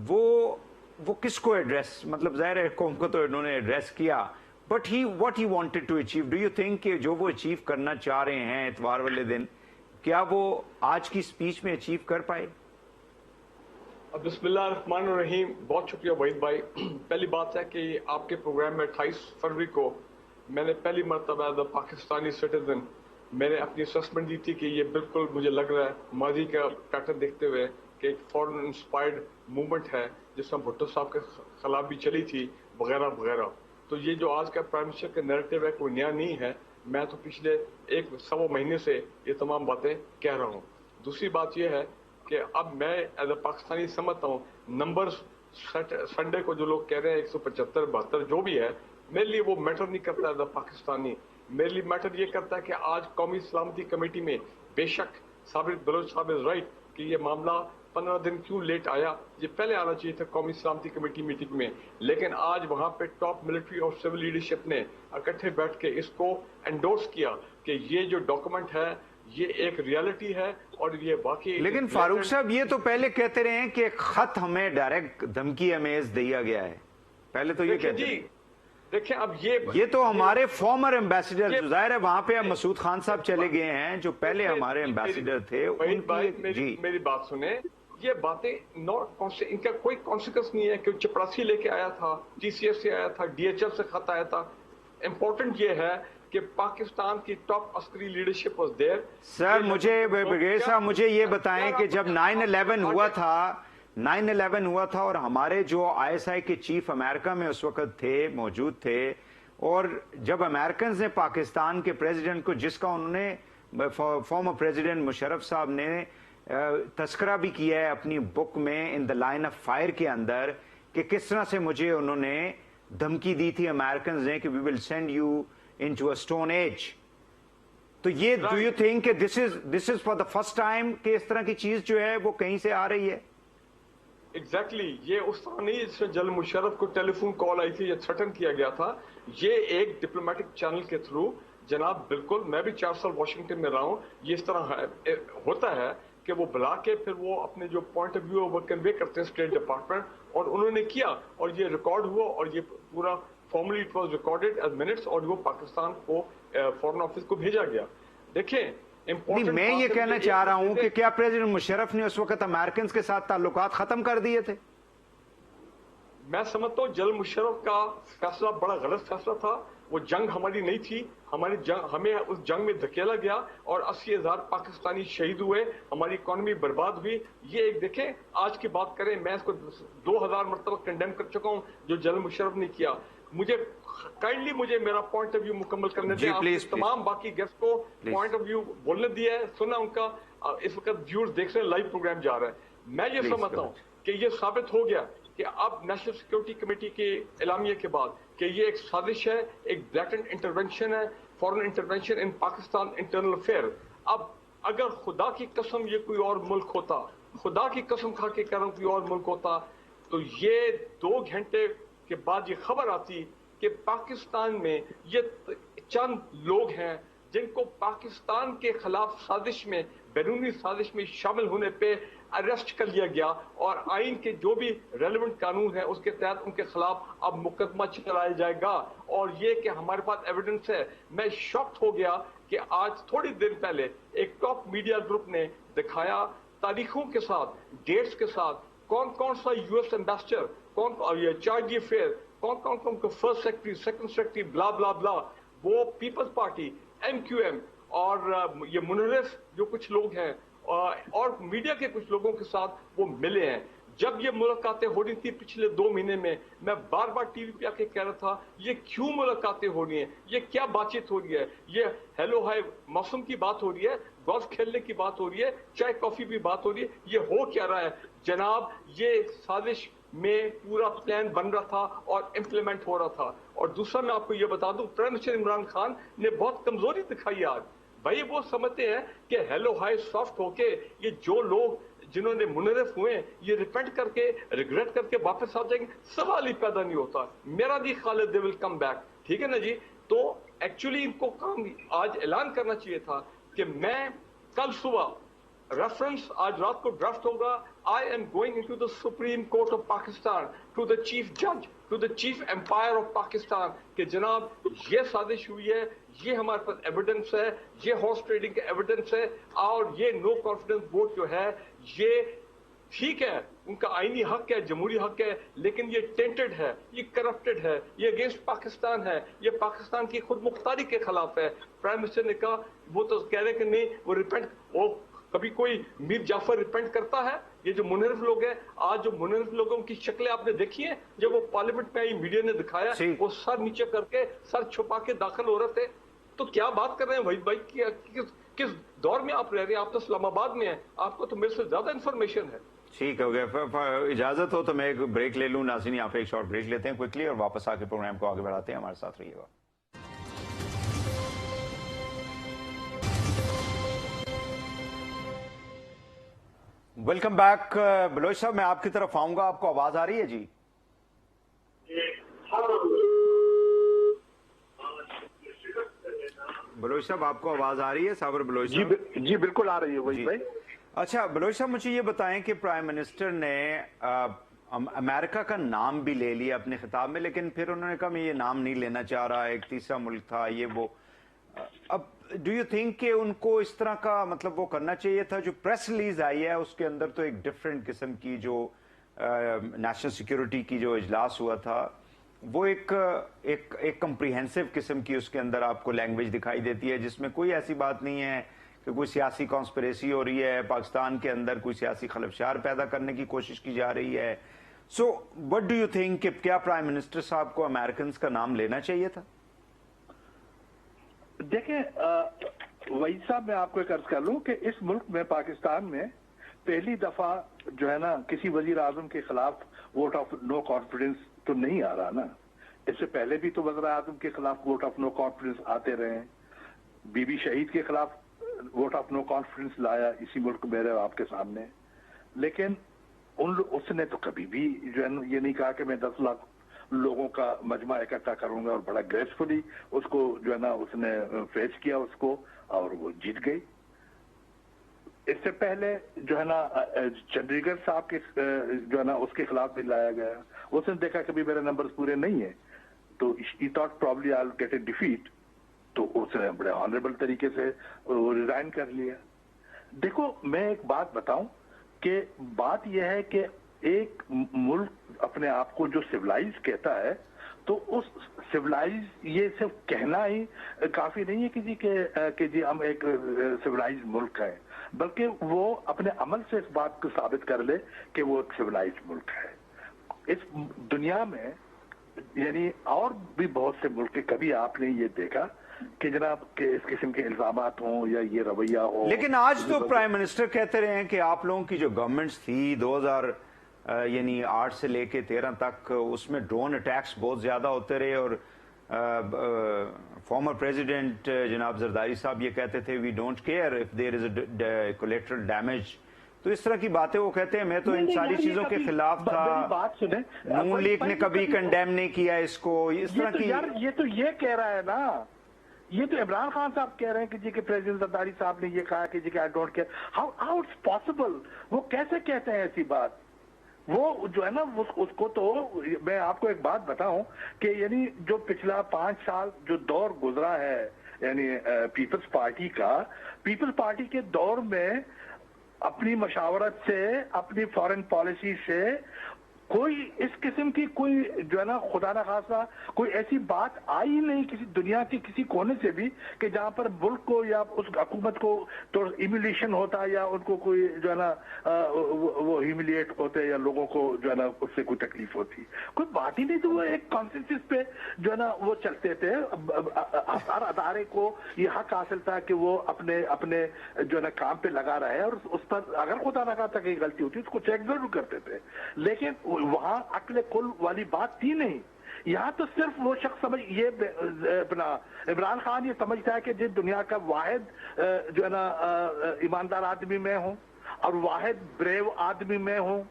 وہ کس کو ایڈریس، مطلب ظاہر ہے قوم کو تو انہوں نے ایڈریس کیا، but what he wanted to achieve, do you think کہ جو وہ اچیو کرنا چاہ رہے ہیں اتوار والے دن کیا وہ آج کی اسپیچ میں اچیو کر پائے؟ بسم اللہ الرحمن الرحیم. بہت شکریہ وحید بھائی. پہلی بات ہے کہ آپ کے پروگرام میں 28 فروری کو میں نے پہلی مرتبہ ایز اے پاکستانی سٹیزن میں نے اپنی اسسمنٹ دی تھی کہ یہ بالکل مجھے لگ رہا ہے ماضی کا پیٹرن دیکھتے ہوئے کہ ایک فورن انسپائرڈ موومنٹ ہے جس میں بھٹو صاحب کے خلاف بھی چلی تھی وغیرہ وغیرہ. تو یہ جو آج کا پرائم منسٹر کا نیریٹو ہے کوئی نیا نہیں ہے، میں تو پچھلے 1 مہینے سے یہ تمام باتیں کہہ رہا ہوں. دوسری بات یہ ہے کہ اب میں ایز اے پاکستانی سمجھتا ہوں نمبرز سنڈے کو جو لوگ کہہ رہے ہیں 175 72 جو بھی ہے میرے لیے وہ میٹر نہیں کرتا ایز اے پاکستانی. میرے لیے میٹر یہ کرتا ہے کہ آج قومی سلامتی کمیٹی میں بے شک صابر بلوچ صاحب از رائٹ کہ یہ معاملہ 15 دن کیوں لیٹ آیا، یہ پہلے آنا چاہیے تھا قومی سلامتی کمیٹی میٹنگ میں، لیکن آج وہاں پہ ٹاپ ملٹری اور سول لیڈرشپ نے اکٹھے بیٹھ کے اس کو انڈورس کیا کہ یہ جو ڈاکومنٹ ہے یہ ایک ریالٹی ہے اور یہ واقعی. لیکن فاروق صاحب یہ تو پہلے کہتے رہے ہیں کہ خط ہمیں ڈائریکٹ دھمکی امیز دیا گیا ہے، پہلے تو یہ کہتے ہیں. دیکھیں اب یہ تو ہمارے فارمر ایمبیسیڈر جو ظاہر ہے وہاں پہ اب مسعود خان صاحب چلے گئے ہیں جو پہلے ہمارے ایمبیسیڈر تھے. میری بات سنیں، یہ باتیں ان کا کوئی کانسیکوینس نہیں ہے کہ چپراسی لے کے آیا تھا، ٹی سی ایف سے آیا تھا، ڈی ایچ ایف سے خط آیا تھا. امپورٹنٹ یہ ہے کہ پاکستان کی ٹاپ عسکری لیڈرشپ واز دیر. سر مجھے یہ بتائیں کہ جب 9/11 ہوا تھا اور ہمارے جو آئی ایس آئی کے چیف امریکہ میں اس وقت تھے موجود تھے، اور جب امریکنز نے پاکستان کے پریزیڈنٹ کو جس کا انہوں نے فارمر پریزیڈنٹ مشرف صاحب نے تذکرہ بھی کیا ہے اپنی بک میں ان دا لائن آف فائر کے اندر کہ کس طرح سے مجھے انہوں نے دھمکی دی تھی امریکنز نے کہ we will send you into a stone age. تو یہ do you think کہ this is for the first time کہ اس طرح کی چیز جو ہے وہ کہیں سے آ رہی ہے؟ ایگزیکٹلی یہ اس طرح نہیں جس میں جنرل مشرف کو ٹیلی فون کال آئی تھی یا تھریٹن کیا گیا تھا. یہ ایک ڈپلومیٹک چینل کے تھرو جناب بالکل میں بھی 4 سال واشنگٹن میں رہا ہوں، یہ اس طرح ہوتا ہے کہ وہ بلا کے پھر وہ اپنے جو پوائنٹ آف ویو وہ کنوے کرتے ہیں اسٹیٹ ڈپارٹمنٹ، اور انہوں نے کیا اور یہ ریکارڈ ہوا اور یہ پورا formally it was recorded as minutes اور وہ پاکستان کو فارن آفس کو بھیجا گیا. دیکھیں میں یہ کہنا چاہ رہا ہوں کہ کیا پریزیڈنٹ مشرف نے اس وقت امریکنز کے ساتھ تعلقات ختم کر دیے تھے؟ میں سمجھتا ہوں جنرل مشرف کا فیصلہ بڑا غلط فیصلہ تھا. وہ جنگ ہماری نہیں تھی، ہمیں اس جنگ میں دھکیلا گیا اور 80,000 پاکستانی شہید ہوئے، ہماری اکانومی برباد ہوئی. یہ ایک دیکھیں آج کی بات کریں، میں اس کو 2000 مرتبہ کنڈیم کر چکا ہوں جو جنرل مشرف نے کیا. مجھے میرا پوائنٹ آف ویو مکمل کرنے دیں. تمام باقی گیسٹ کو پوائنٹ آف ویو بولنے دیا ہے، سنا ان کا. اس وقت ویورز دیکھ رہے ہیں، لائیو پروگرام جا رہا ہے. میں یہ سمجھتا ہوں کہ یہ ثابت ہو گیا کہ اب نیشنل سیکیورٹی کمیٹی کے اعلامیے کے بعد کہ یہ ایک سازش ہے، ایک بلیٹنٹ انٹرونشن ہے، فورن انٹرونشن ان پاکستان انٹرنل افیئر. اب اگر خدا کی قسم یہ کوئی اور ملک ہوتا, خدا کی قسم کھا کے کہہ رہا ہوں کوئی اور ملک ہوتا, تو یہ 2 گھنٹے کے بعد یہ خبر آتی کہ پاکستان میں یہ چند لوگ ہیں جن کو پاکستان کے خلاف سازش میں, بیرونی سازش میں شامل ہونے پہ اریسٹ کر لیا گیا, اور آئین کے جو بھی ریلیونٹ قانون ہے اس کے تحت ان کے خلاف اب مقدمہ چلایا جائے گا. اور یہ کہ ہمارے پاس ایویڈنس ہے. میں شاکڈ ہو گیا کہ آج تھوڑی دیر پہلے ایک ٹاپ میڈیا گروپ نے دکھایا تاریخوں کے ساتھ, ڈیٹس کے ساتھ, کون کون سا یو ایس ایمبیسڈر, کون یہ چارج افیئر, کون کون کو فرسٹ سیکرٹری, سیکنڈ سیکرٹری, بلا بلا بلا, وہ Peoples Party, M Q M اور یہ منحرف جو کچھ لوگ ہیں اور میڈیا کے کچھ لوگوں کے ساتھ وہ ملے ہیں. جب یہ ملاقاتیں ہو رہی تھی پچھلے 2 مہینے میں بار بار ٹی وی پہ آ کے کہہ رہا تھا یہ کیوں ملاقاتیں ہو رہی ہیں, یہ کیا بات چیت ہو رہی ہے, یہ ہیلو ہائی موسم کی بات ہو رہی ہے, گولف کھیلنے کی بات ہو رہی ہے, چائے کافی بھی بات ہو رہی ہے, یہ ہو کیا رہا ہے جناب؟ یہ سازش میں پورا پلان بن رہا تھا اور امپلیمنٹ ہو رہا تھا. اور دوسرا میں آپ کو یہ بتا دوں, پرائم منسٹر عمران خان نے بہت کمزوری دکھائی آج. بھائی وہ سمجھتے ہیں کہ ہیلو ہائی سافٹ ہو کے یہ جو لوگ جنہوں نے منحرف ہوئے یہ ریپینٹ کر کے ریگریٹ کر کے واپس آ جائیں گے, سوال ہی پیدا نہیں ہوتا. میرا دی خالد دے ول کم بیک, ٹھیک ہے نا جی. تو ایکچولی ان کو کام آج اعلان کرنا چاہیے تھا کہ میں کل صبح ریفرنس, آج رات کو ڈرافٹ ہوگا, I am going into the Supreme Court of Pakistan, to the chief جج, to the chief umpire of Pakistan, کہ جناب یہ سازش ہوئی ہے, یہ ہمارے پاس ایویڈنس ہے, یہ ہارس ٹریڈنگ کا ایویڈنس ہے, اور یہ نو کانفیڈنس ووٹ جو ہے یہ ٹھیک ہے, ان کا آئینی حق ہے, جمہوری حق ہے, لیکن یہ ٹینٹڈ ہے, یہ کرپٹڈ ہے, یہ اگینسٹ پاکستان ہے, یہ پاکستان کی خود مختاری کے خلاف ہے. پرائم منسٹر نے کہا, وہ تو کہہ رہے کہ نہیں وہ ریپینٹ, وہ کبھی کوئی میر جعفر ریپینٹ کرتا ہے؟ یہ جو منحرف لوگ ہیں, آج جو منحرف لوگوں کی شکلیں آپ نے دیکھی ہیں, جب وہ پارلیمنٹ میں آئی میڈیا نے دکھایا وہ سر نیچے کر کے سر چھپا کے داخل ہو رہے تھے. تو کیا بات کر رہے ہیں وحید بھائی, کس دور میں آپ رہ رہے ہیں؟ آپ تو اسلام آباد میں ہیں, آپ کو تو میرے سے زیادہ انفارمیشن ہے. ٹھیک ہو گیا, اجازت ہو تو میں ایک بریک لے لوں. ناظرین یہاں پہ ایک شارٹ بریک لیتے ہیں کوئکلی, اور واپس آ کے پروگرام کو آگے بڑھاتے ہیں. ہمارے ساتھ رہیے گا. Welcome back. بلوچ صاحب میں آپ کی طرف آؤں گا, آپ کو آواز آ رہی ہے جی؟ بلوچ صاحب آپ کو آواز آ رہی ہے؟ صابر بلوچ صاحب جی بالکل آ رہی ہے وہی بھائی. اچھا بلوچ صاحب مجھے یہ بتائیں کہ پرائم منسٹر نے امریکہ کا نام بھی لے لیا اپنے خطاب میں, لیکن پھر انہوں نے کہا میں یہ نام نہیں لینا چاہ رہا, ایک تیسرا ملک تھا یہ وہ. اب ڈو یو تھنک کہ ان کو اس طرح کا مطلب وہ کرنا چاہیے تھا؟ جو پریس ریلیز آئی ہے اس کے اندر تو ایک ڈفرینٹ قسم کی جو نیشنل سیکیورٹی کی جو اجلاس ہوا تھا وہ ایک کمپریہنسو قسم کی اس کے اندر آپ کو لینگویج دکھائی دیتی ہے, جس میں کوئی ایسی بات نہیں ہے کہ کوئی سیاسی کانسپریسی ہو رہی ہے, پاکستان کے اندر کوئی سیاسی خلفشار پیدا کرنے کی کوشش کی جا رہی ہے. So what do you think کہ کیا پرائم منسٹر صاحب کو امریکنز کا نام لینا چاہیے تھا؟ دیکھیں وحید صاحب, میں آپ کو ایک عرض کر لوں کہ اس ملک میں, پاکستان میں, پہلی دفعہ جو ہے نا کسی وزیر اعظم کے خلاف ووٹ آف نو کانفیڈنس تو نہیں آ رہا نا. اس سے پہلے بھی تو وزیر اعظم کے خلاف ووٹ آف نو کانفیڈنس آتے رہے ہیں. بی بی شہید کے خلاف ووٹ آف نو کانفیڈنس لایا اسی ملک میرے آپ کے سامنے, لیکن اس نے تو کبھی بھی جو ہے یہ نہیں کہا کہ میں 10 لاکھ لوگوں کا مجمع اکٹھا کروں گا, اور بڑا گریسفلی اس کو جو ہے نا اس نے فیس کیا اس کو, اور وہ جیت گئی. اس سے پہلے جو ہے نا چندی گڑھ صاحب کے جو ہے نا اس کے خلاف بھی لایا گیا, اس نے دیکھا کبھی میرے نمبرز پورے نہیں ہیں تو he thought probably I'll get a defeat, تو اس نے بڑے آنریبل طریقے سے ریزائن کر لیا. دیکھو میں ایک بات بتاؤں کہ بات یہ ہے کہ ایک ملک اپنے آپ کو جو سیولائز کہتا ہے تو اس سیولائز یہ صرف کہنا ہی کافی نہیں ہے کسی کہ جی ہم ایک سیولائز ملک ہیں, بلکہ وہ اپنے عمل سے اس بات کو ثابت کر لے کہ وہ ایک سیولائز ملک ہے. اس دنیا میں یعنی اور بھی بہت سے ملک, کبھی آپ نے یہ دیکھا کہ جناب کہ اس قسم کے الزامات ہوں یا یہ رویہ ہو. لیکن آج تو پرائم منسٹر کہتے رہے ہیں کہ آپ لوگوں کی جو گورنمنٹس تھی 2008 سے لے کے 13 تک, اس میں ڈرون اٹیکس بہت زیادہ ہوتے رہے, اور फॉर्मर प्रेसिडेंट जनाब जरदारी साहब ये कहते थे we don't care if there is a collateral damage, तो इस तरह की बातें वो कहते हैं। मैं तो इन सारी चीजों के खिलाफ था। बात सुने, नून लीग ने कभी कंडेम नहीं किया इसको, इस तरह की। यार ये तो ये कह रहा है ना, ये तो इमरान खान साहब कह रहे हैं कि जी के प्रेसिडेंट जरदारी साहब ने ये कहा कि जी के I don't care. How it's possible? वो कैसे कहते हैं ऐसी बात? वो जो है ना उसको तो मैं आपको एक बात बताऊं कि यानी जो पिछला 5 साल जो दौर गुजरा है यानी पीपल्स पार्टी का, पीपल्स पार्टी के दौर में अपनी मशावरत से, अपनी फॉरेन पॉलिसी से कोई इस किस्म की कोई जो है ना खुदा ना खासा कोई ऐसी बात आई नहीं किसी दुनिया के किसी कोने से भी कि जहां पर मुल्क को या उस हुकूमत को तो इम्यूलेशन होता या उनको कोई जो है ना वो ह्यूमिलिएट होते या लोगों को जो है ना उससे कोई तकलीफ होती। कोई बात ही नहीं। तो वो एक कॉन्सेंसस पे जो है ना वो चलते थे। हर अदारे को ये हक हासिल था कि वो अपने अपने जो है ना काम पे लगा रहे और उस पर अगर खुदा ना खासा कहीं गलती होती उसको चेक जरूर करते थे, लेकिन वहां अक्ल कुल वाली बात थी नहीं। यहाँ तो सिर्फ वो शख्स समझ ये अपना इमरान खान ये समझता है कि जिस दुनिया का वाहिद जो है ना ईमानदार आदमी मैं हूँ और वाहिद ब्रेव आदमी मैं हूँ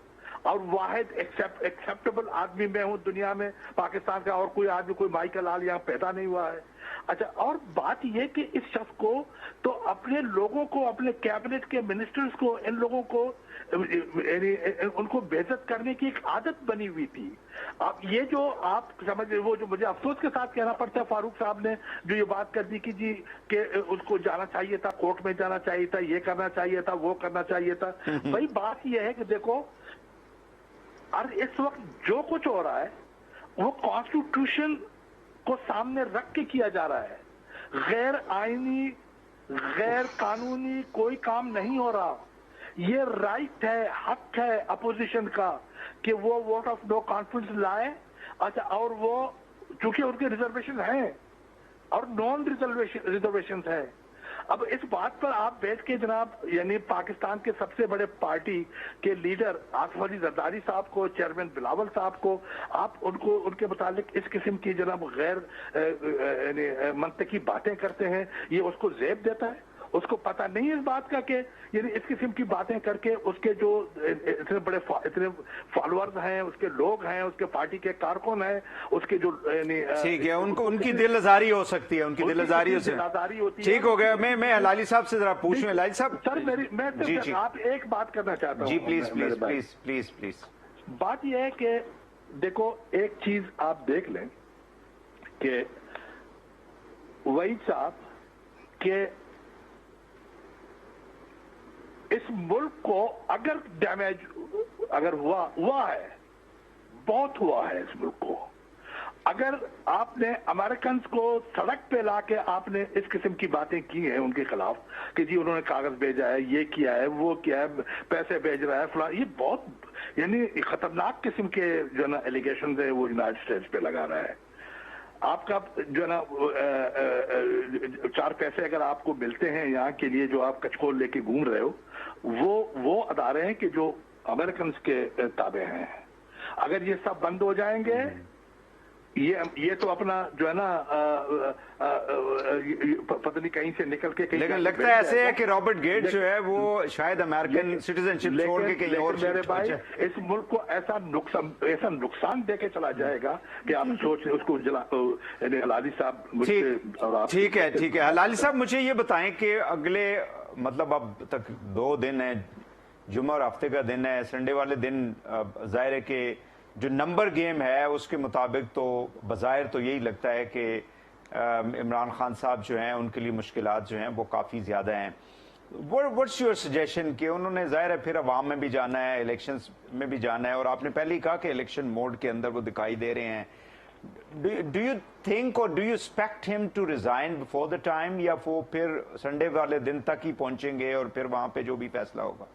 और वाहिद एक्सेप्टेबल आदमी मैं हूँ दुनिया में, पाकिस्तान का और कोई आदमी कोई माइकल लाल यहाँ पैदा नहीं हुआ है। अच्छा, और बात यह कि इस शख्स को तो अपने लोगों को, अपने कैबिनेट के मिनिस्टर्स को, इन लोगों को उनको बेइज्जत करने की एक आदत बनी हुई थी। अब ये जो आप समझ, वो जो मुझे अफसोस के साथ कहना पड़ता है, फारूक साहब ने जो ये बात कर दी कि जी कि उसको जाना चाहिए था, कोर्ट में जाना चाहिए था, ये करना चाहिए था, वो करना चाहिए था। भाई बात ये है कि देखो, और इस वक्त जो कुछ हो रहा है वो कॉन्स्टिट्यूशन को सामने रख के किया जा रहा है। गैर आईनी, गैर कानूनी कोई काम नहीं हो रहा। ये राइट है, हक है अपोजिशन का कि वो वोट ऑफ नो कॉन्फिडेंस लाए। अच्छा, और वो चूंकि उनके रिजर्वेशन हैं और नॉन रिजर्वेशन है। अब इस बात पर आप बैठ के जनाब यानी पाकिस्तान के सबसे बड़े पार्टी के लीडर आसिफ अली जरदारी साहब को, चेयरमैन बिलावल साहब को, आप उनको उनके मुतालिक इस किस्म की जनाब गैर यानी मंतकी बातें करते हैं। ये उसको ज़ेब देता है, उसको पता नहीं है इस बात का कि यानी इस किस्म की बातें करके उसके जो इतने बड़े इतने फॉलोअर्स हैं, उसके लोग हैं, उसके पार्टी के कारकुन हैं, उसके जो यानी ठीक है, उनको उनकी दिलआजारी हो सकती है, उनकी दिलआजारी होती है। ठीक हो गया। मैं हलाली साहब से जरा पूछूं। हलाली साहब सर, मैं आप एक बात करना चाहता हूँ जी, please please please please please. बात यह है कि देखो, एक चीज आप देख लें कि वहीद साहब के इस मुल्क को अगर डैमेज अगर हुआ है, बहुत हुआ है इस मुल्क को। अगर आपने अमेरिकन को सड़क पे लाके आपने इस किस्म की बातें की हैं उनके खिलाफ कि जी उन्होंने कागज भेजा है, ये किया है, वो किया है, पैसे भेज रहा है फला, ये बहुत यानी खतरनाक किस्म के जो ना एलिगेशन है वो यूनाइटेड स्टेट्स पे लगा रहा है। आपका जो ना 4 पैसे अगर आपको मिलते हैं यहाँ के लिए, जो आप कचकोल लेके घूम रहे हो, वो अदारे हैं कि जो अमेरिकन के ताबे हैं। अगर ये सब बंद हो जाएंगे, ये तो अपना जो है ना पता नहीं कहीं से निकल के कहीं, लेकिन लगता है ऐसे है कि रॉबर्ट गेट जो है वो शायद अमेरिकन सिटीजनशिप छोड़ के कहीं और। मेरे भाई, इस मुल्क को ऐसा नुकसान दे के चला जाएगा कि आप सोच उसको हलाली साहब मुझसे और आप। ठीक है हलाली साहब, मुझे ये बताएं कि अगले मतलब अब तक 2 दिन है, जुम्मा और हफ्ते का दिन है, संडे वाले दिन जाहिर है कि जो नंबर गेम है उसके मुताबिक तो बज़ाहिर तो यही लगता है कि इमरान खान साहब जो हैं उनके लिए मुश्किलात जो हैं वो काफ़ी ज़्यादा हैं। व्हाट्स योर सजेशन कि उन्होंने जाहिर है फिर अवाम में भी जाना है, इलेक्शंस में भी जाना है, और आपने पहले ही कहा कि इलेक्शन मोड के अंदर वो दिखाई दे रहे हैं। डू यू थिंक और do you expect him to resign before the time, या वो फिर संडे वाले दिन तक ही पहुंचेंगे और फिर वहां पे जो भी फैसला होगा?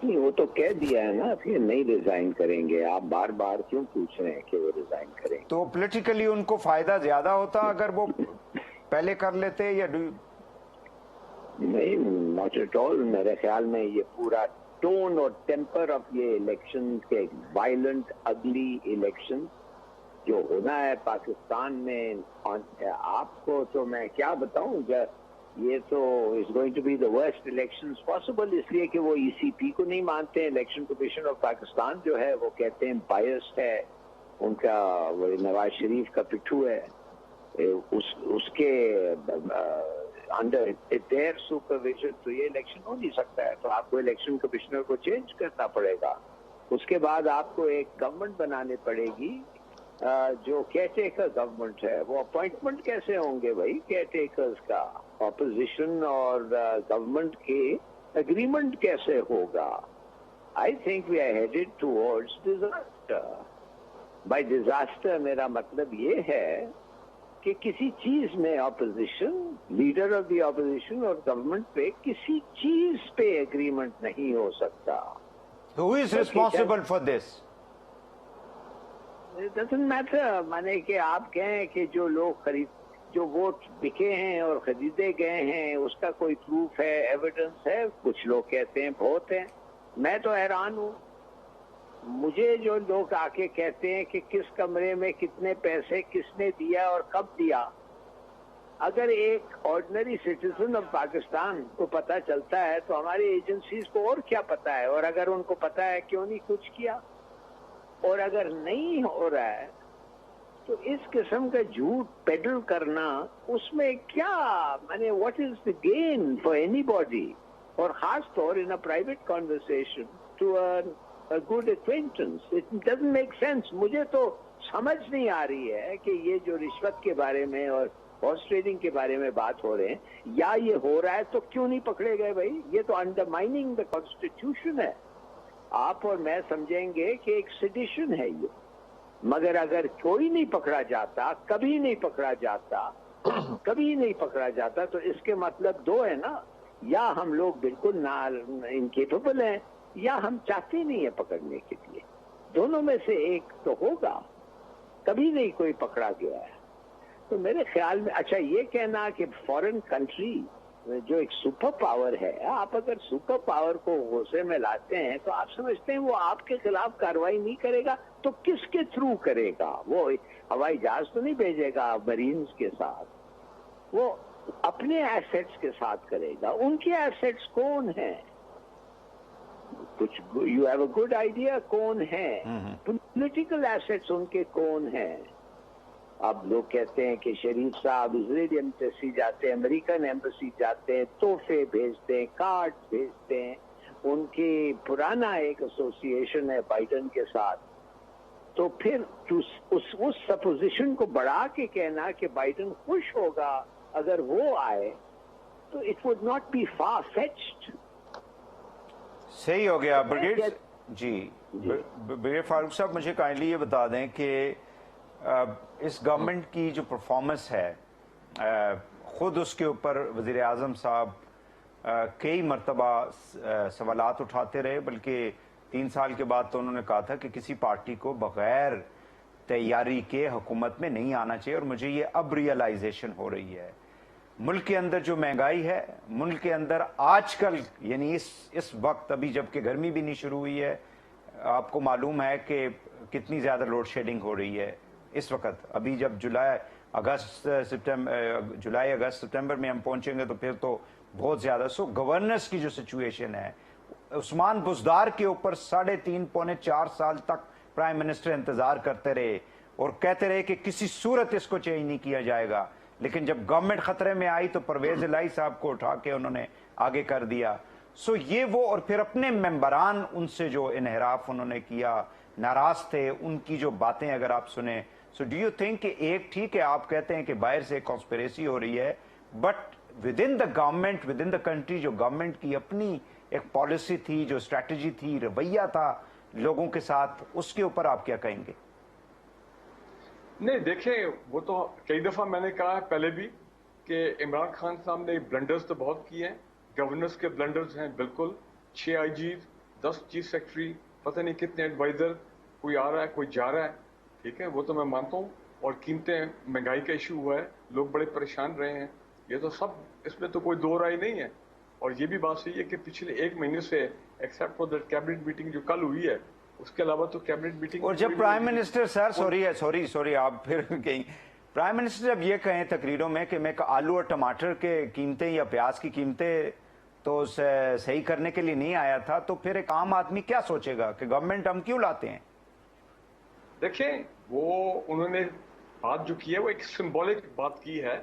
नहीं, वो तो कह दिया है ना, फिर नहीं रिजाइन करेंगे। आप बार बार क्यों पूछ रहे हैं कि वो रिजाइन करें? तो पॉलिटिकली उनको फायदा ज्यादा होता अगर वो पहले कर लेते, या नहीं, नॉट एट ऑल। मेरे ख्याल में ये पूरा टोन और टेम्पर ऑफ ये इलेक्शन के वायलेंट अगली इलेक्शन जो होना है पाकिस्तान में, आपको तो मैं क्या बताऊं, ये तो is going to be the worst elections possible, इसलिए कि वो ECP को नहीं मानते हैं। इलेक्शन कमीशन ऑफ पाकिस्तान जो है वो कहते हैं बायस्ड है, उनका वो नवाज शरीफ का पिट्ठू है, उसके अंडर देयर सुपरविजन तो ये इलेक्शन हो नहीं सकता है। तो आपको इलेक्शन कमिश्नर को चेंज करना पड़ेगा, उसके बाद आपको एक गवर्नमेंट बनानी पड़ेगी जो केयरटेकर गवर्नमेंट है। वो अपॉइंटमेंट कैसे होंगे भाई केयरटेकर्स का, ऑपोजिशन और गवर्नमेंट के एग्रीमेंट कैसे होगा? I think we are headed towards disaster. By disaster मेरा मतलब ये है कि किसी चीज में opposition, leader of the opposition और गवर्नमेंट पे किसी चीज पे एग्रीमेंट नहीं हो सकता। Who is responsible for this? It doesn't matter, माने कि आप कहें कि जो वोट बिके हैं और खरीदे गए हैं उसका कोई प्रूफ है, एविडेंस है? कुछ लोग कहते हैं बहुत है। मैं तो हैरान हूँ, मुझे जो लोग आके कहते हैं कि किस कमरे में कितने पैसे किसने दिया और कब दिया, अगर एक ऑर्डिनरी सिटीजन ऑफ पाकिस्तान को पता चलता है तो हमारी एजेंसीज को और क्या पता है? और अगर उनको पता है क्यों नहीं कुछ किया? और अगर नहीं हो रहा है तो इस किस्म का झूठ पेडल करना, उसमें क्या माने, what is the gain for anybody? और खास तौर in a private conversation to a good acquaintance, it doesn't make sense। मुझे तो समझ नहीं आ रही है कि ये जो रिश्वत के बारे में और हॉर्स ट्रेडिंग के बारे में बात हो रहे हैं, या ये हो रहा है तो क्यों नहीं पकड़े गए भाई? ये तो अंडरमाइनिंग द कॉन्स्टिट्यूशन है। आप और मैं समझेंगे कि एक सेडिशन है ये, मगर अगर कोई नहीं पकड़ा जाता, कभी नहीं पकड़ा जाता, कभी नहीं पकड़ा जाता, तो इसके मतलब दो है ना, या हम लोग बिल्कुल ना इनकेपेबल हैं या हम चाहते नहीं है पकड़ने के लिए। दोनों में से एक तो होगा। कभी नहीं कोई पकड़ा गया है। तो मेरे ख्याल में, अच्छा ये कहना कि फॉरेन कंट्री जो एक सुपर पावर है, आप अगर सुपर पावर को गुस्से में लाते हैं तो आप समझते हैं वो आपके खिलाफ कार्रवाई नहीं करेगा तो किसके थ्रू करेगा? वो हवाई जहाज तो नहीं भेजेगा मरीन्स के साथ, वो अपने एसेट्स के साथ करेगा। उनके एसेट्स कौन है? कुछ you have a good idea कौन है? पॉलिटिकल एसेट्स उनके कौन है? अब लोग कहते हैं कि शरीफ साहब इजरायली एम्बेसी जाते हैं, अमेरिकन एम्बेसी जाते हैं, तोहफे भेजते हैं, कार्ड भेजते हैं। उनकी पुराना एक एसोसिएशन है बाइडन के साथ। तो फिर उस सपोजिशन को बढ़ा के कहना कि बाइडन खुश होगा अगर वो आए, तो it would not be far fetched. सही हो गया ब्रिगेड जी। ब्रिगेड फारूक साहब, मुझे काइंडली ये बता दें कि इस गवर्नमेंट की जो परफॉर्मेंस है, खुद उसके ऊपर वज़ीर आज़म साहब कई मरतबा सवालात उठाते रहे, बल्कि 3 साल के बाद तो उन्होंने कहा था कि किसी पार्टी को बगैर तैयारी के हुकूमत में नहीं आना चाहिए। और मुझे ये अब रियलाइजेशन हो रही है, मुल्क के अंदर जो महंगाई है, मुल्क के अंदर आजकल यानी इस वक्त, अभी जबकि गर्मी भी नहीं शुरू हुई है, आपको मालूम है कि कितनी ज़्यादा लोड शेडिंग हो रही है इस वक्त। अभी जब जुलाई अगस्त सितंबर में हम पहुंचेंगे तो फिर तो बहुत ज़्यादा। सो गवर्नेंस की जो सिचुएशन है, उस्मान बुज़दार के ऊपर 3.5 पौने 4 साल तक प्राइम मिनिस्टर इंतजार करते रहे और कहते रहे कि किसी सूरत इसको चेंज नहीं किया जाएगा। लेकिन जब गवर्नमेंट खतरे में आई तो परवेज इलाही साहब को उठा के उन्होंने आगे कर दिया। सो ये वो, और फिर अपने मेंबरान उनसे जो इनहराफ उन्होंने किया, नाराज थे, उनकी जो बातें अगर आप सुने, सो डू यू थिंक कि एक ठीक है आप कहते हैं कि बाहर से कॉन्स्पिरेसी हो रही है, but with in the government, with in the country, जो गवर्नमेंट की अपनी एक पॉलिसी थी, जो स्ट्रैटेजी थी, रवैया था लोगों के साथ, उसके ऊपर आप क्या कहेंगे? नहीं देखें, वो तो कई दफा मैंने कहा है पहले भी कि इमरान खान साहब ने ब्लंडर्स तो बहुत किए हैं, गवर्नर्स के ब्लंडर्स हैं बिल्कुल। 6 आईजीज, 10 चीफ सेक्रेटरी, पता नहीं कितने एडवाइजर, कोई आ रहा है कोई जा रहा है, ठीक है, वो तो मैं मानता हूँ। और कीमतें, महंगाई का इशू हुआ है, लोग बड़े परेशान रहे हैं, ये तो सब, इसमें तो कोई दो राय नहीं है। और ये भी बात सही है कि पिछले 1 महीने से, except for that cabinet meeting जो कल हुई है, उसके अलावा तो कैबिनेट मीटिंग और जब प्राइम मिनिस्टर सर सॉरी आप फिर कहीं प्राइम मिनिस्टर जब ये कहें तकरीरों में कि मैं आलू और टमाटर के कीमतें या प्याज की कीमतें तो सही करने के लिए नहीं आया था, तो फिर एक आम आदमी क्या सोचेगा कि गवर्नमेंट हम क्यों लाते हैं? देखें, वो उन्होंने बात जो की है वो एक सिंबॉलिक बात की है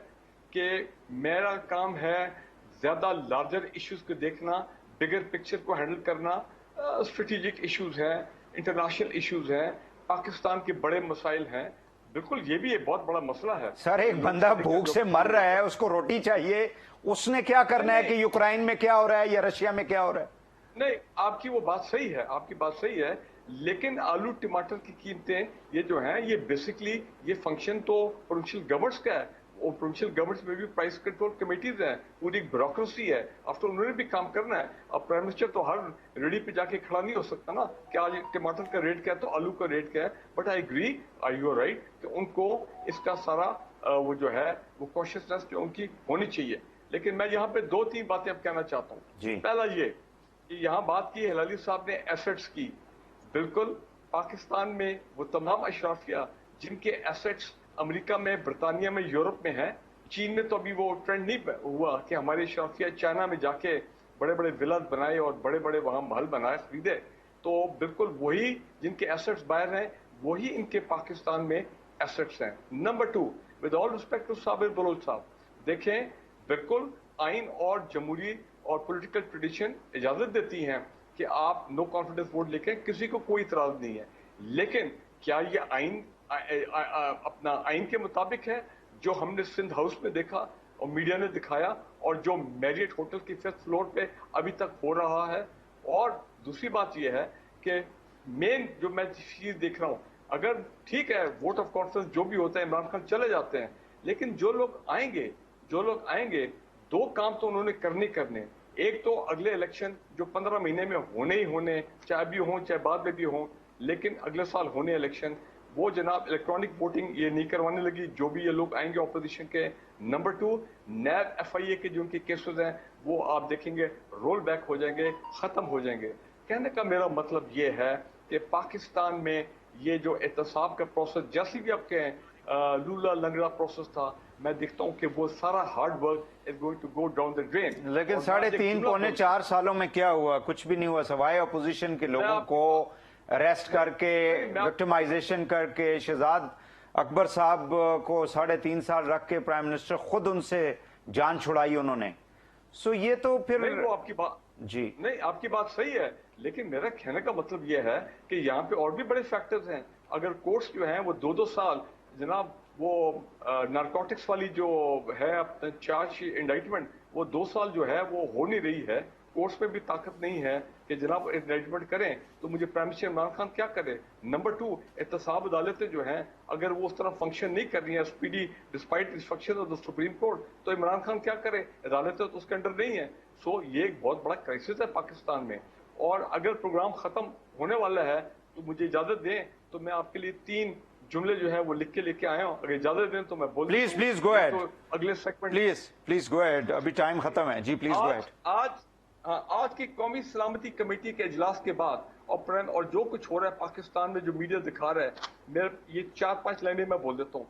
कि मेरा काम है ज्यादा लार्जर इश्यूज को देखना, बिगर पिक्चर को हैंडल करना, स्ट्रेटेजिक इश्यूज हैं, इंटरनेशनल इश्यूज हैं, पाकिस्तान के बड़े मसाइल हैं। बिल्कुल ये भी एक बहुत बड़ा मसला है सर। एक बंदा भूख से मर रहा है, उसको रोटी चाहिए, उसने क्या करना है कि यूक्रेन में क्या हो रहा है या रशिया में क्या हो रहा है? नहीं, आपकी वो बात सही है, आपकी बात सही है, लेकिन आलू टमाटर की कीमतें ये जो हैं ये बेसिकली ये फंक्शन तो प्रोविंशियल गवर्नमेंट्स का है, और प्रोविंशियल गवर्नमेंट्स में भी प्राइस कंट्रोल कमेटीज हैं, पूरी ब्यूरोक्रेसी है। आफ्टर उन्होंने भी काम करना है। अब प्राइम मिनिस्टर तो हर रेडी पे जाके खड़ा नहीं हो सकता ना कि आज टमाटर का रेट क्या है तो आलू का रेट क्या है। But I agree, you are right, कि उनको इसका सारा वो जो है वो कॉन्शियसनेस जो उनकी होनी चाहिए। लेकिन मैं यहाँ पे 2-3 बातें अब कहना चाहता हूँ। पहला ये कि यहाँ बात की हिलाली साहब ने एसेट्स की। बिल्कुल, पाकिस्तान में वो तमाम अशराफिया जिनके एसेट्स अमेरिका में, बरतानिया में, यूरोप में है, चीन में तो अभी वो ट्रेंड नहीं हुआ कि हमारे अशराफिया चाइना में जाके बड़े बड़े विलास बनाए और बड़े बड़े वहां महल बनाए, खरीदे। तो बिल्कुल वही जिनके एसेट्स बाहर हैं वही इनके पाकिस्तान में एसेट्स हैं। Number 2, with all respect to Sabir Baloch साहब, देखें बिल्कुल आइन और जमहूरी और पॉलिटिकल ट्रेडिशन इजाजत देती हैं कि आप नो कॉन्फिडेंस वोट लिखें, किसी को कोई इतराज नहीं है। लेकिन क्या ये आइन अपना आइन के मुताबिक है जो हमने सिंध हाउस में देखा और मीडिया ने दिखाया और जो मैरियट होटल की 5th फ्लोर पे अभी तक हो रहा है? और दूसरी बात यह है कि मेन जो मैं चीज देख रहा हूं, अगर ठीक है वोट ऑफ कॉन्फिडेंस जो भी होता है इमरान खान चले जाते हैं, लेकिन जो लोग आएंगे 2 काम तो उन्होंने करने। एक तो अगले इलेक्शन जो 15 महीने में होने ही होने, चाहे अभी हो चाहे बाद में भी हो, लेकिन अगले साल होने इलेक्शन, वो जनाब इलेक्ट्रॉनिक वोटिंग ये नहीं करवाने लगी जो भी ये लोग आएंगे ऑपोजिशन के। नंबर 2, नैब FIA के जो उनके केसेस हैं वो आप देखेंगे रोल बैक हो जाएंगे, खत्म हो जाएंगे। कहने का मेरा मतलब ये है कि पाकिस्तान में ये जो एहतसाब का प्रोसेस, जैसे भी आप कहें लूला लंगड़ा प्रोसेस था, मैं देखता हूं कि वो सारा hard work is going to go down the drain. लेकिन 3.5 पौने 4 सालों में क्या हुआ? कुछ भी नहीं हुआ, सवाए अपोजिशन के लोगों को अरेस्ट करके, विक्टिमाइजेशन करके। शहजाद अकबर साहब को 3.5 साल रख के प्राइम मिनिस्टर खुद उनसे जान छुड़ाई उन्होंने। सो ये तो फिर नहीं, वो आपकी बात जी नहीं, आपकी बात सही है, लेकिन मेरा कहने का मतलब यह है कि यहाँ पे और भी बड़े फैक्टर्स हैं। अगर कोर्ट्स जो हैं वो 2-2 साल, जनाब वो नारकोटिक्स वाली जो है अपना चार्ज इंडाइटमेंट, वो 2 साल जो है वो हो नहीं रही है। कोर्ट्स में भी ताकत नहीं है कि जनाब इंडाइटमेंट करें, तो मुझे प्राइम मिनिस्टर इमरान खान क्या करे? नंबर 2, एहतसाब अदालतें जो हैं अगर वो उस तरह फंक्शन नहीं कर रही हैं speedy despite instruction of the supreme court, तो इमरान खान क्या करे? अदालतें तो उसके अंडर नहीं है। सो ये एक बहुत बड़ा क्राइसिस है पाकिस्तान में। और अगर प्रोग्राम खत्म होने वाला है तो मुझे इजाजत दें तो मैं आपके लिए 3 जुमले जो है वो लिख के लेके आया हूं, अगर इजाजत दें तो मैं बोल। प्लीज गो अहेड, तो अगले सेगमेंट प्लीज गो अहेड, अभी टाइम खत्म है जी, प्लीज गो अहेड। आज की कौमी सलामती कमेटी के इजलास के बाद और जो कुछ हो रहा है पाकिस्तान में, जो मीडिया दिखा रहा है, मेरे ये 4-5 लाइनें मैं बोल देता हूँ।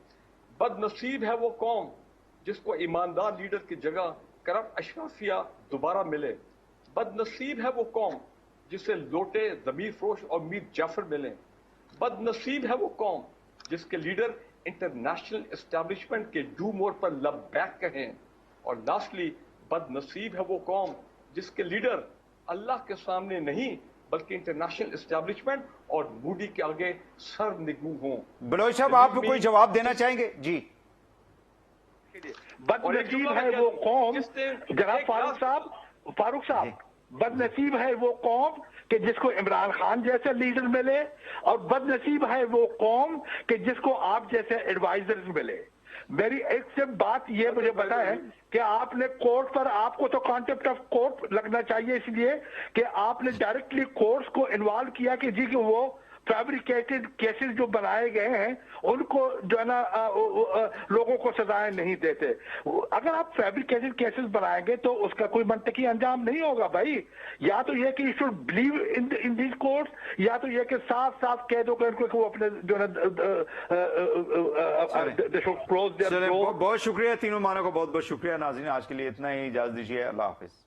बदनसीब है वो कौम जिसको ईमानदार लीडर की जगह करप्ट अशराफिया दोबारा मिले। बदनसीब है वो कौम जिसे लोटे ज़मीर फरोश और मीर जाफर मिले। बदनसीब है वो कौम जिसके लीडर इंटरनेशनल एस्टेब्लिशमेंट के डू मोर पर लबैक कहें। और लास्टली, बदनसीब है वो कौम जिसके लीडर अल्लाह के सामने नहीं बल्कि इंटरनेशनल एस्टेब्लिशमेंट और मूडी के आगे सर निगू हों। बलोच साहब, आप कोई जवाब देना चाहेंगे? जी। बदनसीब है वो कौम, जनाब फारूक साहब, बदनसीब है वो कौम कि जिसको इमरान खान जैसे लीडर मिले, और बदनसीब है वो कौम कि जिसको आप जैसे एडवाइजर्स मिले। मेरी एक सिर्फ बात ये मुझे पता है कि आपने कोर्ट पर, आपको तो कॉन्टेम्प्ट ऑफ कोर्ट लगना चाहिए, इसलिए कि आपने डायरेक्टली कोर्ट्स को इन्वॉल्व किया कि जी कि वो फैब्रिकेटेड केसेस जो बनाए गए हैं उनको जो है ना लोगों को सजाएं नहीं देते। अगर आप फैब्रिकेटेड केसेस बनाएंगे तो उसका कोई मंतकी अंजाम नहीं होगा भाई। या तो ये कि you should believe in this courts, या तो ये कि साफ साफ कह दो कि उनको कि वो अपने जो है बहुत शुक्रिया तीनों मानों को, बहुत बहुत शुक्रिया। नाज़रीन आज के लिए इतना ही, इजाज़त दीजिए, अल्लाह हाफिज।